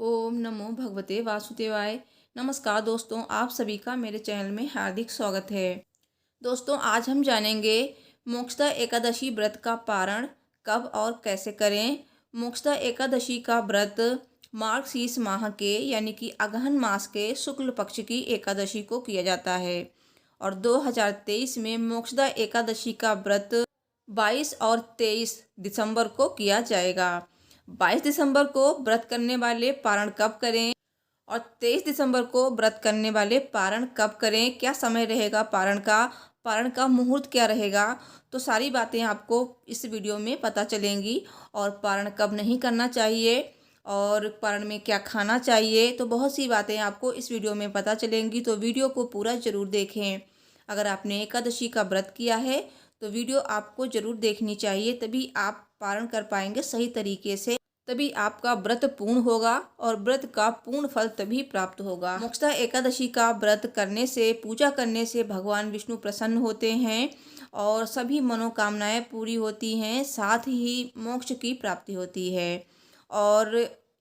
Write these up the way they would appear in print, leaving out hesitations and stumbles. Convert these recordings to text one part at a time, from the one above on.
ओम नमो भगवते वासुदेवाय। नमस्कार दोस्तों, आप सभी का मेरे चैनल में हार्दिक स्वागत है। दोस्तों, आज हम जानेंगे मोक्षदा एकादशी व्रत का पारण कब और कैसे करें। मोक्षदा एकादशी का व्रत मार्गशीर्ष माह के यानी कि अगहन मास के शुक्ल पक्ष की एकादशी को किया जाता है और 2023 में मोक्षदा एकादशी का व्रत 22 और 23 दिसंबर को किया जाएगा। 22 दिसंबर को व्रत करने वाले पारण कब करें और 23 दिसंबर को व्रत करने वाले पारण कब करें, क्या समय रहेगा पारण का मुहूर्त क्या रहेगा, तो सारी बातें आपको इस वीडियो में पता चलेंगी। और पारण कब नहीं करना चाहिए और पारण में क्या खाना चाहिए, तो बहुत सी बातें आपको इस वीडियो में पता चलेंगी। तो वीडियो को पूरा ज़रूर देखें। अगर आपने एकादशी का व्रत किया है तो वीडियो आपको ज़रूर देखनी चाहिए, तभी आप पारण कर पाएंगे सही तरीके से, तभी आपका व्रत पूर्ण होगा और व्रत का पूर्ण फल तभी प्राप्त होगा। मोक्षदा एकादशी का व्रत करने से, पूजा करने से भगवान विष्णु प्रसन्न होते हैं और सभी मनोकामनाएं पूरी होती हैं, साथ ही मोक्ष की प्राप्ति होती है। और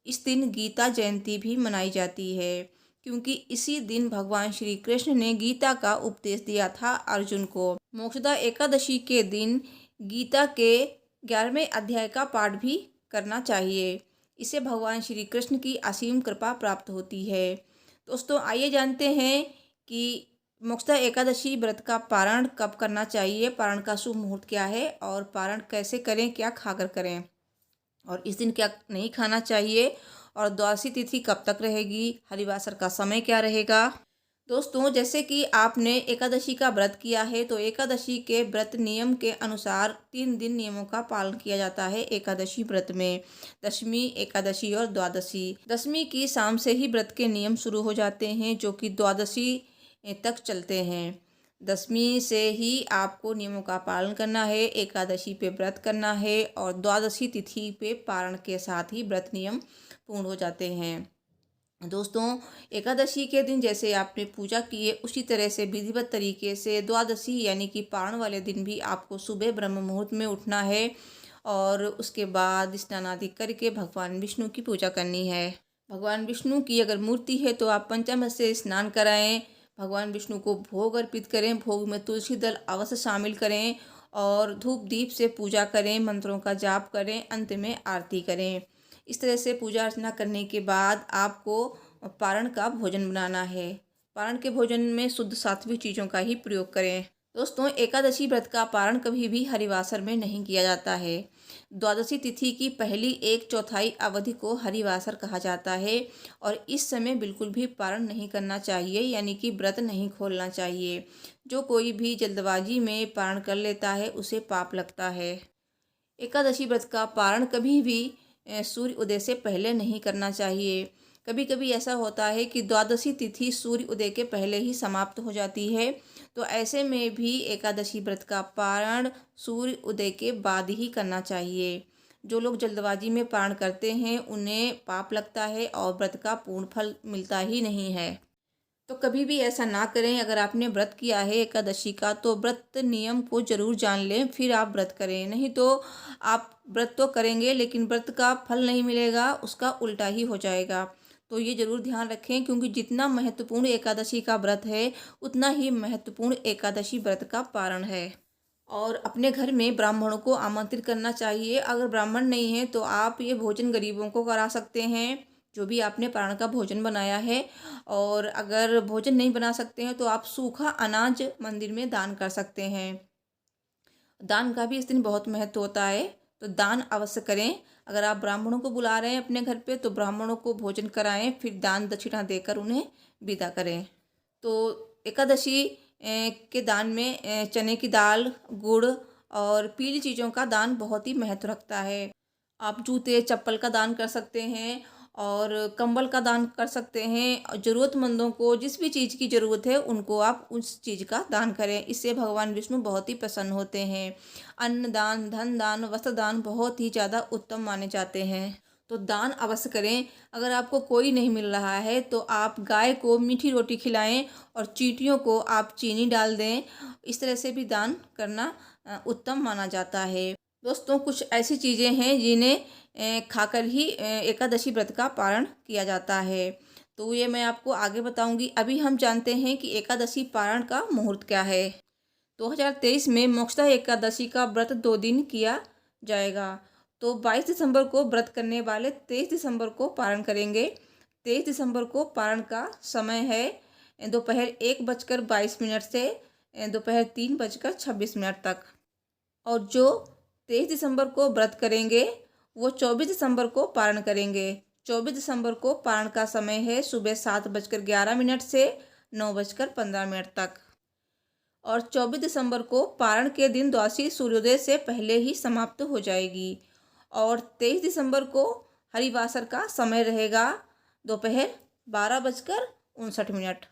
इस दिन गीता जयंती भी मनाई जाती है, क्योंकि इसी दिन भगवान श्री कृष्ण ने गीता का उपदेश दिया था अर्जुन को। मोक्षदा एकादशी के दिन गीता के 11वें अध्याय का पाठ भी करना चाहिए। इससे भगवान श्री कृष्ण की असीम कृपा प्राप्त होती है। दोस्तों, आइए जानते हैं कि मोक्षदा एकादशी व्रत का पारण कब करना चाहिए, पारण का शुभ मुहूर्त क्या है और पारण कैसे करें, क्या खाकर करें और इस दिन क्या नहीं खाना चाहिए और द्वादशी तिथि कब तक रहेगी, हरिवासर का समय क्या रहेगा। दोस्तों, जैसे कि आपने एकादशी का व्रत किया है तो एकादशी के व्रत नियम के अनुसार 3 दिन नियमों का पालन किया जाता है एकादशी व्रत में। दशमी, एकादशी और द्वादशी। दशमी की शाम से ही व्रत के नियम शुरू हो जाते हैं, जो कि द्वादशी तक चलते हैं। दशमी से ही आपको नियमों का पालन करना है, एकादशी पे व्रत करना है और द्वादशी तिथि पे पारण के साथ ही व्रत नियम पूर्ण हो जाते हैं। दोस्तों, एकादशी के दिन जैसे आपने पूजा की है उसी तरह से विधिवत तरीके से द्वादशी यानी कि पारण वाले दिन भी आपको सुबह ब्रह्म मुहूर्त में उठना है और उसके बाद स्नान आदि करके भगवान विष्णु की पूजा करनी है। भगवान विष्णु की अगर मूर्ति है तो आप पंचामृत से स्नान कराएं, भगवान विष्णु को भोग अर्पित करें, भोग में तुलसी दल अवश्य शामिल करें और धूप दीप से पूजा करें, मंत्रों का जाप करें, अंत में आरती करें। इस तरह से पूजा अर्चना करने के बाद आपको पारण का भोजन बनाना है। पारण के भोजन में शुद्ध सात्विक चीज़ों का ही प्रयोग करें। दोस्तों, एकादशी व्रत का पारण कभी भी हरिवासर में नहीं किया जाता है। द्वादशी तिथि की पहली 1/4 अवधि को हरिवासर कहा जाता है और इस समय बिल्कुल भी पारण नहीं करना चाहिए, यानी कि व्रत नहीं खोलना चाहिए। जो कोई भी जल्दबाजी में पारण कर लेता है उसे पाप लगता है। एकादशी व्रत का पारण कभी भी सूर्य उदय से पहले नहीं करना चाहिए। कभी कभी ऐसा होता है कि द्वादशी तिथि सूर्य उदय के पहले ही समाप्त हो जाती है, तो ऐसे में भी एकादशी व्रत का पारण सूर्य उदय के बाद ही करना चाहिए। जो लोग जल्दबाजी में पारण करते हैं उन्हें पाप लगता है और व्रत का पूर्ण फल मिलता ही नहीं है। तो कभी भी ऐसा ना करें। अगर आपने व्रत किया है एकादशी का तो व्रत नियम को जरूर जान लें, फिर आप व्रत करें। नहीं तो आप व्रत तो करेंगे लेकिन व्रत का फल नहीं मिलेगा, उसका उल्टा ही हो जाएगा। तो ये जरूर ध्यान रखें, क्योंकि जितना महत्वपूर्ण एकादशी का व्रत है उतना ही महत्वपूर्ण एकादशी व्रत का पारण है। और अपने घर में ब्राह्मणों को आमंत्रित करना चाहिए। अगर ब्राह्मण नहीं है तो आप ये भोजन गरीबों को करा सकते हैं, जो भी आपने पारण का भोजन बनाया है। और अगर भोजन नहीं बना सकते हैं तो आप सूखा अनाज मंदिर में दान कर सकते हैं। दान का भी इस दिन बहुत महत्व होता है, तो दान अवश्य करें। अगर आप ब्राह्मणों को बुला रहे हैं अपने घर पे तो ब्राह्मणों को भोजन कराएं, फिर दान दक्षिणा देकर उन्हें विदा करें। तो एकादशी के दान में चने की दाल, गुड़ और पीली चीज़ों का दान बहुत ही महत्व रखता है। आप जूते चप्पल का दान कर सकते हैं और कंबल का दान कर सकते हैं। और ज़रूरतमंदों को जिस भी चीज़ की ज़रूरत है उनको आप उस चीज़ का दान करें। इससे भगवान विष्णु बहुत ही प्रसन्न होते हैं। अन्न दान, धन दान, वस्त्र दान बहुत ही ज़्यादा उत्तम माने जाते हैं, तो दान अवश्य करें। अगर आपको कोई नहीं मिल रहा है तो आप गाय को मीठी रोटी खिलाएं और चींटियों को आप चीनी डाल दें। इस तरह से भी दान करना उत्तम माना जाता है। दोस्तों कुछ ऐसी चीज़ें हैं जिन्हें खाकर ही एकादशी व्रत का पारण किया जाता है। तो ये मैं आपको आगे बताऊंगी। अभी हम जानते हैं कि एकादशी पारण का मुहूर्त क्या है। 2023 में मोक्षदा एकादशी का व्रत 2 दिन किया जाएगा। तो 22 दिसंबर को व्रत करने वाले 23 दिसंबर को पारण करेंगे। 23 दिसंबर को पारण का समय है दोपहर 1:22 से दोपहर 3:26 तक। और जो 23 दिसंबर को व्रत करेंगे वो 24 दिसंबर को पारण करेंगे। 24 दिसंबर को पारण का समय है सुबह 7:11 से 9:15 तक। और 24 दिसंबर को पारण के दिन द्वादशी सूर्योदय से पहले ही समाप्त हो जाएगी। और 23 दिसंबर को हरिवासर का समय रहेगा दोपहर 12:59।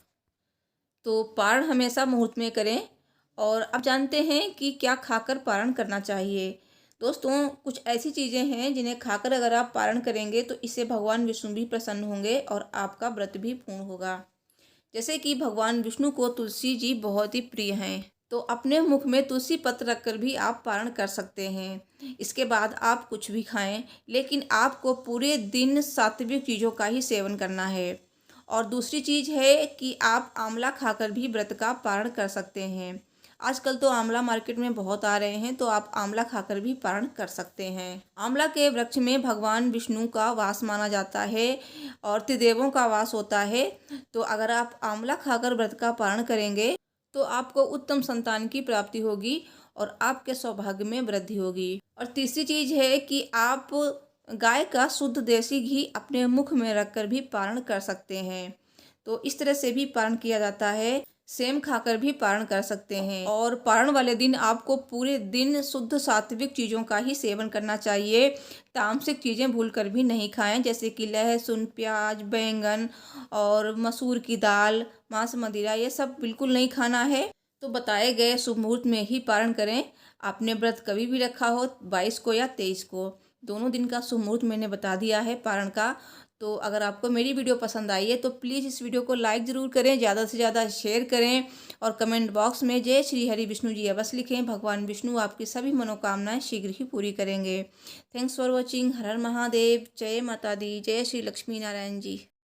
तो पारण हमेशा मुहूर्त में करें। और अब जानते हैं कि क्या खाकर पारण करना चाहिए। दोस्तों कुछ ऐसी चीज़ें हैं जिन्हें खाकर अगर आप पारण करेंगे तो इससे भगवान विष्णु भी प्रसन्न होंगे और आपका व्रत भी पूर्ण होगा। जैसे कि भगवान विष्णु को तुलसी जी बहुत ही प्रिय हैं, तो अपने मुख में तुलसी पत्र रखकर भी आप पारण कर सकते हैं। इसके बाद आप कुछ भी खाएं, लेकिन आपको पूरे दिन सात्विक चीज़ों का ही सेवन करना है। और दूसरी चीज़ है कि आप आंवला खाकर भी व्रत का पारण कर सकते हैं। आजकल तो आंवला मार्केट में बहुत आ रहे हैं, तो आप आंवला खाकर भी पारण कर सकते हैं। आंवला के वृक्ष में भगवान विष्णु का वास माना जाता है और त्रिदेवों का वास होता है। तो अगर आप आंवला खाकर व्रत का पारण करेंगे तो आपको उत्तम संतान की प्राप्ति होगी और आपके सौभाग्य में वृद्धि होगी। और तीसरी चीज़ है कि आप गाय का शुद्ध देसी घी अपने मुख में रखकर भी पारण कर सकते हैं। तो इस तरह से भी पारण किया जाता है। सेम खाकर भी पारण कर सकते हैं। और पारण वाले दिन आपको पूरे दिन शुद्ध सात्विक चीज़ों का ही सेवन करना चाहिए। तामसिक चीज़ें भूलकर भी नहीं खाएं, जैसे कि लहसुन, प्याज, बैंगन और मसूर की दाल, मांस, मदिरा, ये सब बिल्कुल नहीं खाना है। तो बताए गए शुभ मुहूर्त में ही पारण करें। आपने व्रत कभी भी रखा हो, 22 को या 23 को, दोनों दिन का शुभ मुहूर्त मैंने बता दिया है पारण का। तो अगर आपको मेरी वीडियो पसंद आई है तो प्लीज़ इस वीडियो को लाइक ज़रूर करें, ज़्यादा से ज़्यादा शेयर करें और कमेंट बॉक्स में जय श्री हरि विष्णु जी अवश्य लिखें। भगवान विष्णु आपकी सभी मनोकामनाएं शीघ्र ही पूरी करेंगे। Thanks for watching. हर हर महादेव। जय माता दी। जय श्री लक्ष्मी नारायण जी।